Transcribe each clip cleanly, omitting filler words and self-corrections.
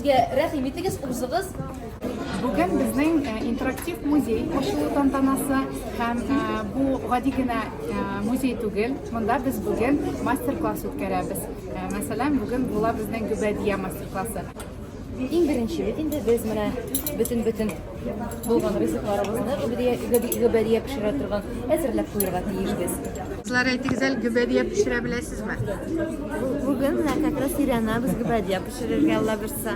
Безгә рәхим итегез, узыгыз. Бүген безнең интерактив музей ачылу тантанасы һәм бу гади генә музей түгел. Монда без бүген мастер-класс үткәрәбез. Мәсәлән, бүген була безнең Гөбәдия мастер-классы. Иң беренче бит инде без менә бөтен булган ризыкларыбызны Гөбәдия пешерә торган әзерләп куярга тиешбез. Sizlar әйтегез әле Гөбәдия пешерә беләсезме? Bugün как раз Irana biz Gıbadiye pişirirken Allah bilse.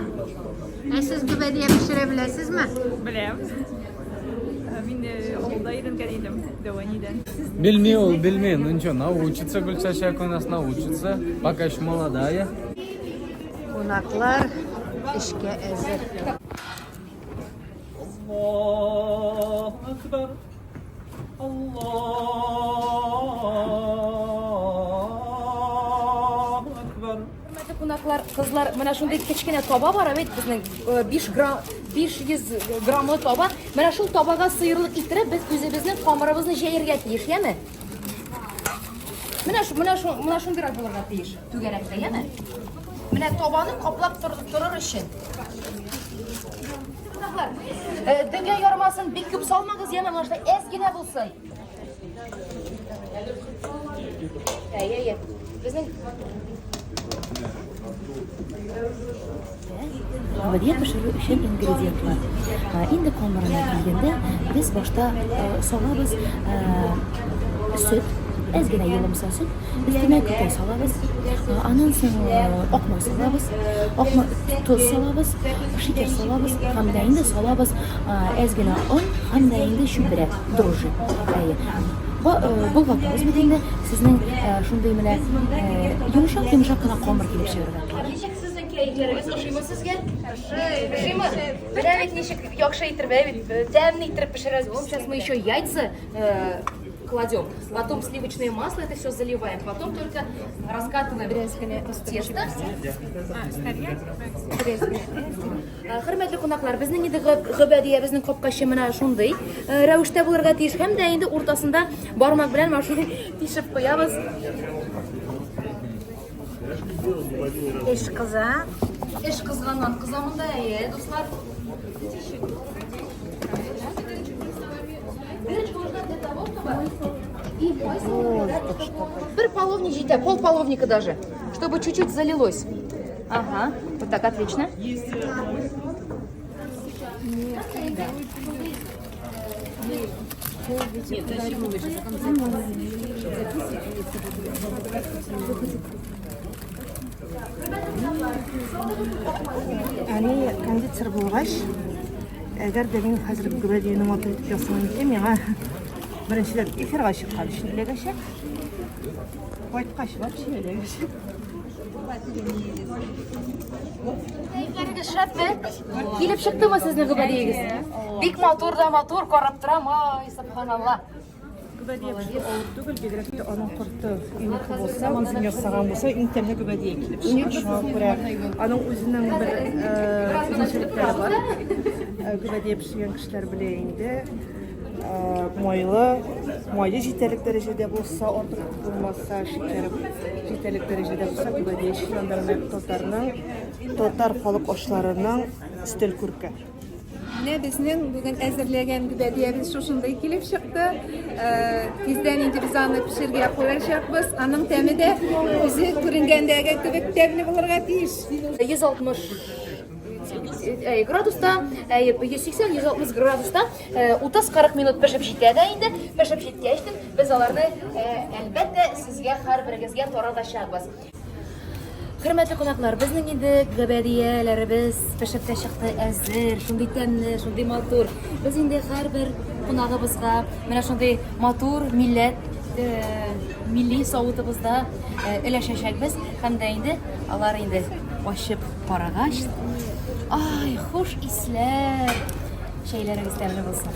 Siz Гөбәдия пешерә беләсезме? Білем. Мен ауылда үйренген едім Дәуаниден. Білмей ол, білмей. Ну ничего, научится, Гүлчачак у нас научится. Пока еще молодая. Кунаклар эшкә әзер. Аллаху акбар. Аллаху акбар. Хөрмәтле кунаклар, кызлар, менә шундый кечкенә таба бар бит безнең 500 граммлы таба. Менә шул табага сыерлык иттереп без үзебезнең камырыбызны җәяргә тиеш, яме? Менә шундый булырга тиеш. Түгәрәккә, яме? Менә табаны каплап торыр өчен. Кунаклар, дөнья ярмасын бик күп салмагыз, яме, монда әз генә булсын. Әйе. Безнең Гөбәдия пешерү өчен ингредиентлар. Инде камырына килгәндә, без башта салабыз сөт, әз генә йылымса сөт, өстенә күкәй салабыз. Аннан соң акмак салабыз, туз салабыз, шикәр салабыз, һәм дә инде салабыз әз генә он, һәм дә инде шүбрә, дрожжи. Бұл вакытыбыз бит инде сезнең шундый менә йомшак кына камыр килеп чыгарга. Ничек сезнең кәефләрегез ошыймы сезгә? Ошыймы? Менә бит ничек яхшы иттереп, бит тәмле иттереп пешерәбез. Сейчас мы еще яйца кладем, потом сливочное масло, это все заливаем, потом только раскатываем тесто. Хөрмәтле кунаклар, безнең инде Гөбәдия безнең капкачы менә шундый рәвештә булырга тиеш, һәм дә инде уртасында бармак белән машина тишеп куябыз. Eş kıza. Эш кызганнан кызамында, дуслар. Бір половник жите, пол половника даже, чтобы чуть-чуть залилось. Ага, вот так, отлично. Әне кондитер булгач, әгәр дә мин хәзер Гөбәдияне матур итеп ясамам икән, миңа беренчеләп эфирга чыккан өчен эләгәчә. Кайткач вообще эләгәчә. Кәефләрегез шәпме? Килеп чыктымы сезнең Гөбәдиягез? Бик матур да матур, карап торам, ай, субханалла. Гөбәдия авыр түгел, бигрәк тә аның корты инеке булса, үзен ясаган булса, иң тәмле Гөбәдия килеп чыга. Шуңа күрә аның үзенең бер үзенчәлекләре бар. Гөбәдия пешергән кешеләр белә инде майлы җитәрлек дәрәҗәдә булса, артык булмаса, шикәре җитәрлек дәрәҗәдә булса, Гөбәдия чыннан татар халык ашларының өстәл күрке. Менә безнең бүген әзерләгән Гөбәдиябез шушындай килеп чыкты. Тиздән инде без аны пешерергә куячакбыз. Аның тәме дә үзе күренгәндәге кебек тәмле булырга тиеш. 160 градуста, 180-160 градуста 30-40 минут пешеп җитә дә инде. Пешеп җиткәч, без аларны әлбәттә сезгә һәрберегезгә таратачакбыз. Хөрмәтле кунаклар, безнең инде Гөбәдияләребез пешеп тә чыкты, әзер, шундый тәмле, шундый матур. Без инде һәрбер кунагыбызга менә шундый матур милли савытыбызда өләшәчәкбез. Һәм дә инде алар инде ачып карагач, ай, хуш исләр. Шәйләрегез тәмле булсын.